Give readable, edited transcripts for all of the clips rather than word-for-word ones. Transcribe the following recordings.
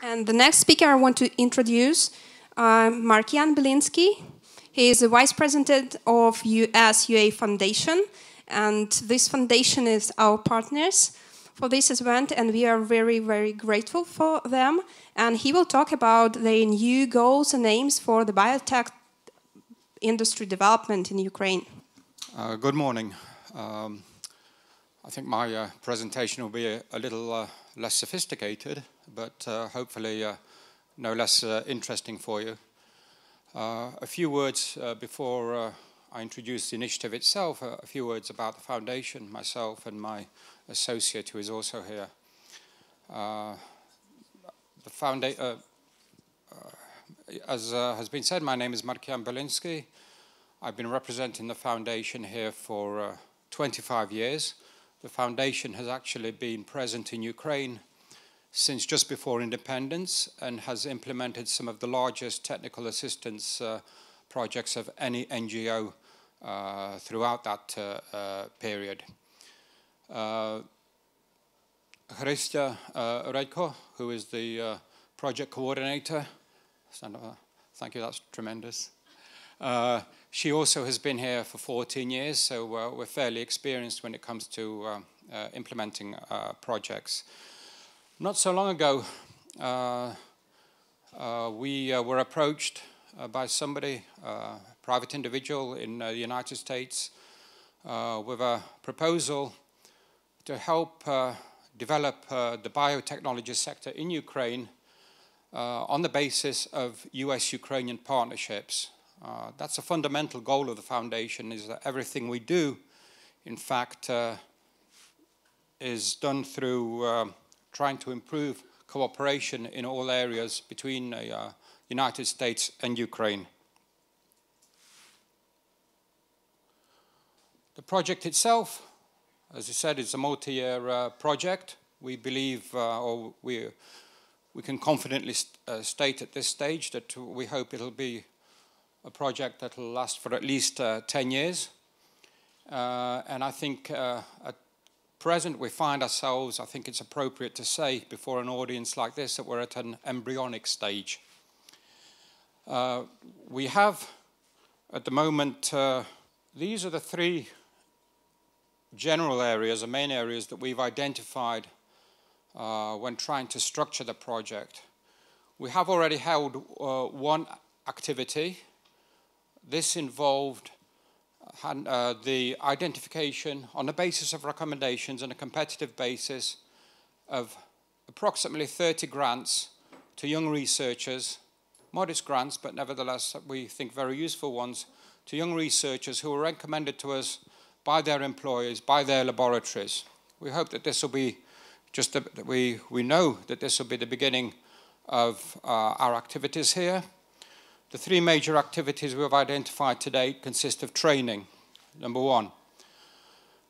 And the next speaker I want to introduce, Markian Bilynskyj. He is the Vice President of US-UA Foundation, and this foundation is our partners for this event, and we are very, very grateful for them. And he will talk about their new goals and aims for the biotech industry development in Ukraine. Good morning. I think my presentation will be a little less sophisticated, but hopefully no less interesting for you. A few words before I introduce the initiative itself, a few words about the foundation, myself and my associate who is also here. As has been said, my name is Markian Bilynskyj. I've been representing the foundation here for 25 years. The foundation has actually been present in Ukraine since just before independence and has implemented some of the largest technical assistance projects of any NGO throughout that period. Hristya Redko, who is the project coordinator, thank you, that's tremendous. She also has been here for 14 years, so we're fairly experienced when it comes to implementing projects. Not so long ago, we were approached by somebody, a private individual in the United States, with a proposal to help develop the biotechnology sector in Ukraine on the basis of US-Ukrainian partnerships. That's a fundamental goal of the foundation, is that everything we do, in fact, is done through trying to improve cooperation in all areas between the United States and Ukraine. The project itself, as I said, is a multi-year project. We believe, or we can confidently state at this stage that we hope it'll be a project that will last for at least 10 years. And I think at present we find ourselves, I think it's appropriate to say before an audience like this, that we're at an embryonic stage. We have at the moment, these are the three general areas, or main areas that we've identified when trying to structure the project. We have already held one activity. This involved the identification on the basis of recommendations and a competitive basis of approximately 30 grants to young researchers, modest grants, but nevertheless we think very useful ones, to young researchers who were recommended to us by their employers, by their laboratories. We hope that this will be just that we know that this will be the beginning of our activities here. The three major activities we have identified today consist of training. Number one,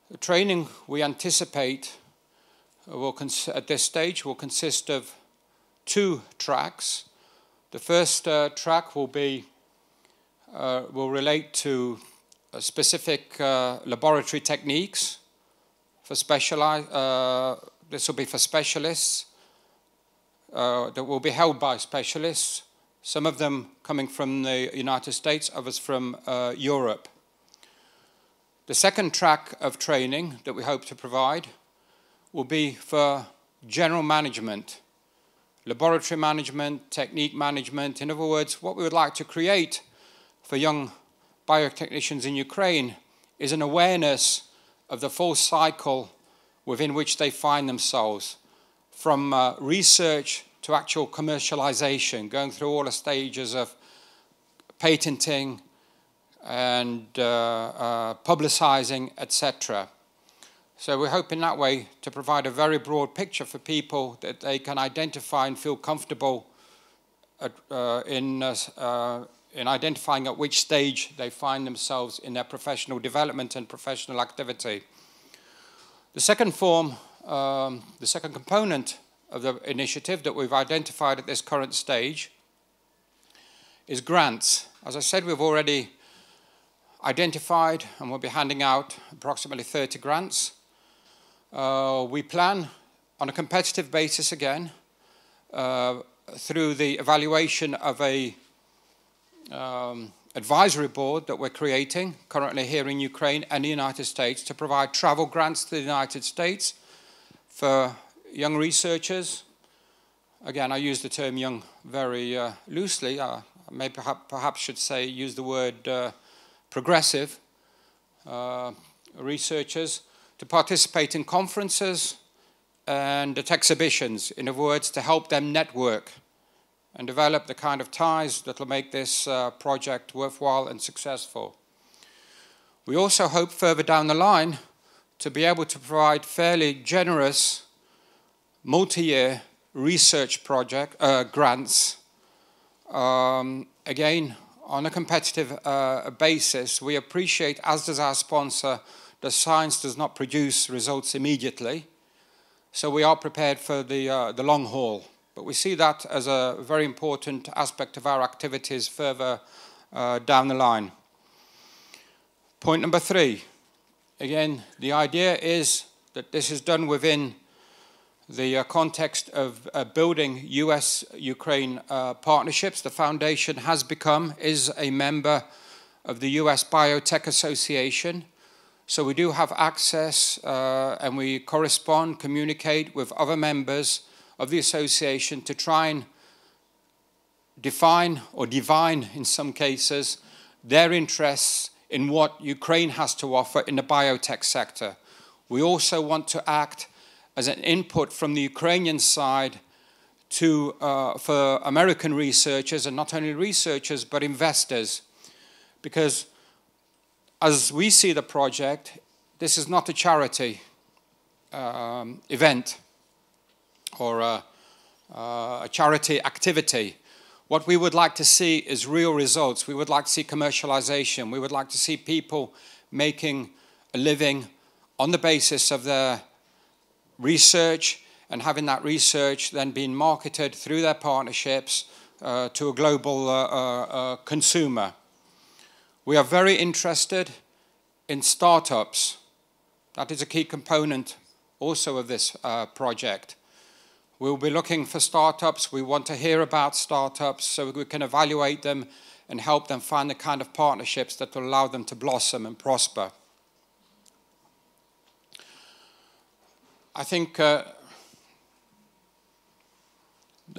the training we anticipate will at this stage will consist of two tracks. The first track will relate to specific laboratory techniques for this will be for specialists that will be held by specialists. Some of them coming from the United States, others from Europe. The second track of training that we hope to provide will be for general management, laboratory management, technique management. In other words, what we would like to create for young biotechnicians in Ukraine is an awareness of the full cycle within which they find themselves, from research to actual commercialization, going through all the stages of patenting and publicizing, etc. So we hope in that way to provide a very broad picture for people that they can identify and feel comfortable in identifying at which stage they find themselves in their professional development and professional activity. The second form, the second component of the initiative that we've identified at this current stage is grants. As I said, we've already identified and we'll be handing out approximately 30 grants. We plan on a competitive basis again through the evaluation of a advisory board that we're creating currently here in Ukraine and the United States to provide travel grants to the United States for young researchers. Again, I use the term young very loosely. Maybe perhaps should say use the word progressive researchers to participate in conferences and at exhibitions, in other words, to help them network and develop the kind of ties that will make this project worthwhile and successful. We also hope further down the line to be able to provide fairly generous multi-year research project grants, again, on a competitive basis. We appreciate, as does our sponsor, that science does not produce results immediately, so we are prepared for the long haul. But we see that as a very important aspect of our activities further down the line. Point number 3. Again, the idea is that this is done within the context of building US-Ukraine partnerships. The foundation is a member of the US Biotech Association. So we do have access and we correspond, communicate with other members of the association to try and define or divine, in some cases, their interests in what Ukraine has to offer in the biotech sector. We also want to act as an input from the Ukrainian side for American researchers, and not only researchers, but investors. Because as we see the project, this is not a charity event or a charity activity. What we would like to see is real results. We would like to see commercialization. We would like to see people making a living on the basis of their research and having that research then being marketed through their partnerships to a global consumer. We are very interested in startups. That is a key component also of this project. We'll be looking for startups. We want to hear about startups so we can evaluate them and help them find the kind of partnerships that will allow them to blossom and prosper. I think the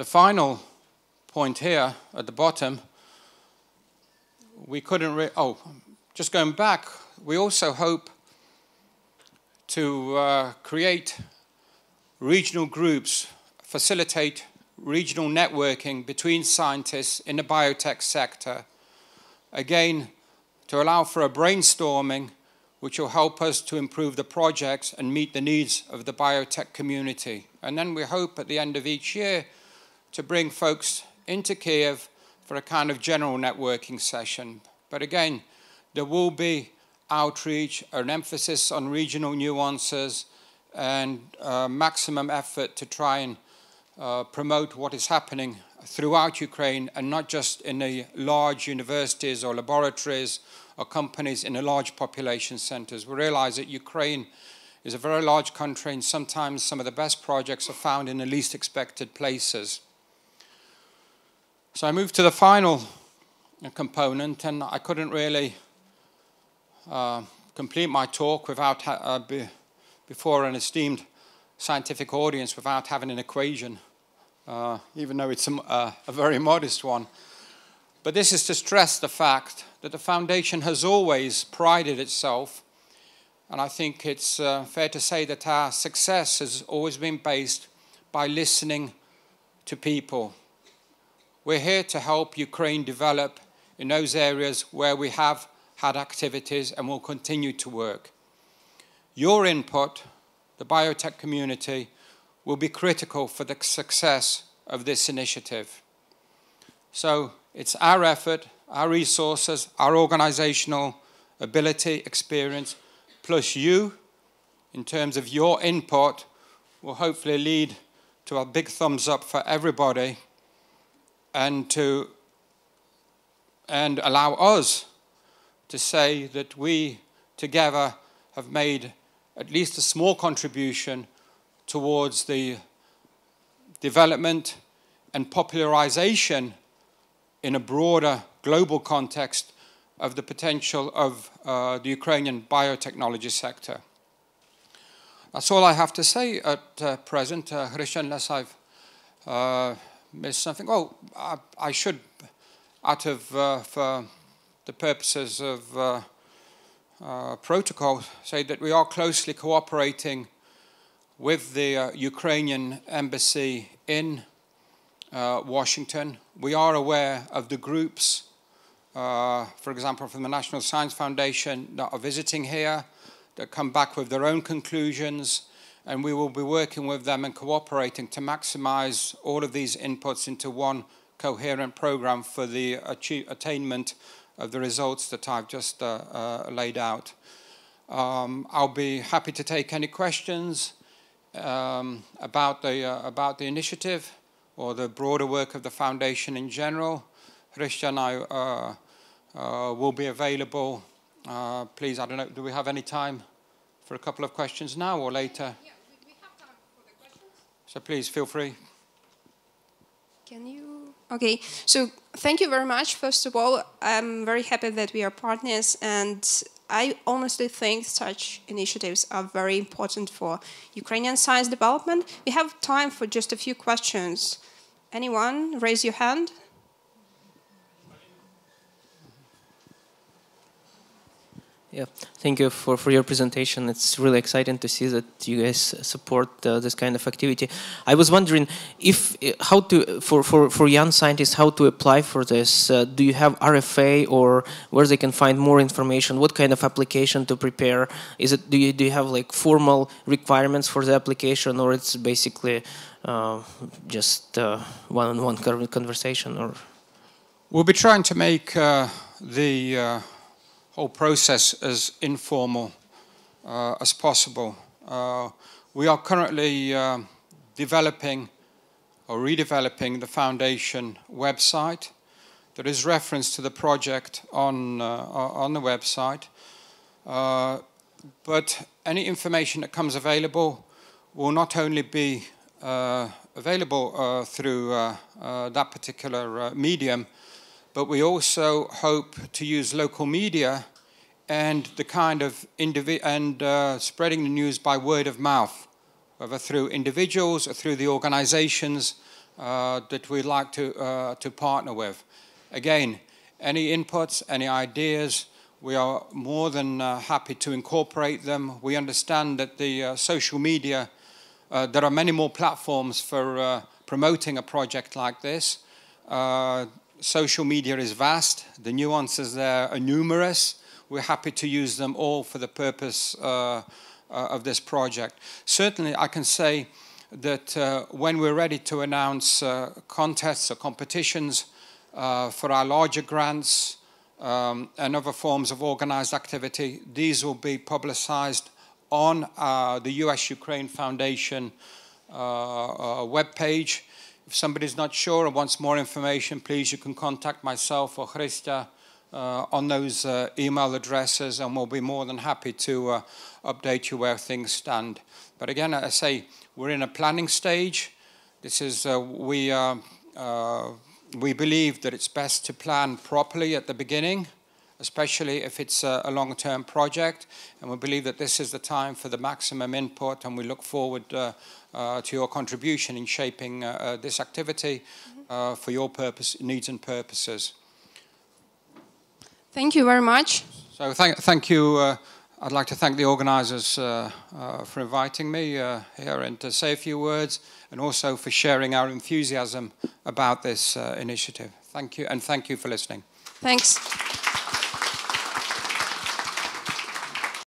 final point here at the bottom, we couldn't just going back, we also hope to create regional groups, facilitate regional networking between scientists in the biotech sector, again, to allow for a brainstorming which will help us to improve the projects and meet the needs of the biotech community. And then we hope at the end of each year to bring folks into Kiev for a kind of general networking session. But again, there will be outreach, an emphasis on regional nuances, and maximum effort to try and promote what is happening throughout Ukraine, and not just in the large universities or laboratories or companies in the large population centers. We realize that Ukraine is a very large country, and sometimes some of the best projects are found in the least expected places. So I move to the final component, and I couldn't really complete my talk without before an esteemed scientific audience without having an equation, even though it's a very modest one. But this is to stress the fact that the foundation has always prided itself, and I think it's fair to say that our success has always been based by listening to people. We're here to help Ukraine develop in those areas where we have had activities and will continue to work. Your input, the biotech community, will be critical for the success of this initiative. So it's our effort, our resources, our organizational ability, experience, plus you, in terms of your input, will hopefully lead to a big thumbs up for everybody and allow us to say that we together have made at least a small contribution towards the development and popularization in a broader global context of the potential of the Ukrainian biotechnology sector. That's all I have to say at present, Hristian, unless I've missed something. Oh, I should, for the purposes of protocol, say that we are closely cooperating with the Ukrainian embassy in Washington. We are aware of the groups, for example, from the National Science Foundation that are visiting here, that come back with their own conclusions, and we will be working with them and cooperating to maximize all of these inputs into one coherent program for the attainment of the results that I've just laid out. I'll be happy to take any questions about the initiative or the broader work of the foundation in general. Hristian and I will be available. Please, I don't know, do we have any time for a couple of questions now or later? Yeah, we have time for the questions. So please feel free. Can you? Okay, so thank you very much. First of all, I'm very happy that we are partners, and I honestly think such initiatives are very important for Ukrainian science development. We have time for just a few questions. Anyone? Raise your hand. Yeah, thank you for your presentation. It's really exciting to see that you guys support this kind of activity. I was wondering if how to for young scientists how to apply for this. Do you have RFA or where they can find more information? What kind of application to prepare? Is it do you have like formal requirements for the application, or it's basically just one-on-one conversation? Or we'll be trying to make the whole process as informal as possible. We are currently developing or redeveloping the foundation website. There is reference to the project on the website, but any information that comes available will not only be available through that particular medium, but we also hope to use local media and the kind of spreading the news by word of mouth, whether through individuals or through the organizations that we'd like to partner with. Again, any inputs, any ideas, we are more than happy to incorporate them. We understand that the social media, there are many more platforms for promoting a project like this. Social media is vast. The nuances there are numerous. We're happy to use them all for the purpose of this project. Certainly, I can say that when we're ready to announce contests or competitions for our larger grants and other forms of organized activity, these will be publicized on the US-Ukraine Foundation webpage. If somebody's not sure or wants more information, please, you can contact myself or Hristia on those email addresses, and we'll be more than happy to update you where things stand. But again, I say, we're in a planning stage. This is, we believe that it's best to plan properly at the beginning, especially if it's a long-term project, and we believe that this is the time for the maximum input, and we look forward to your contribution in shaping this activity for your needs and purposes. Thank you very much. So thank you. I'd like to thank the organizers for inviting me here and to say a few words, and also for sharing our enthusiasm about this initiative. Thank you, and thank you for listening. Thanks.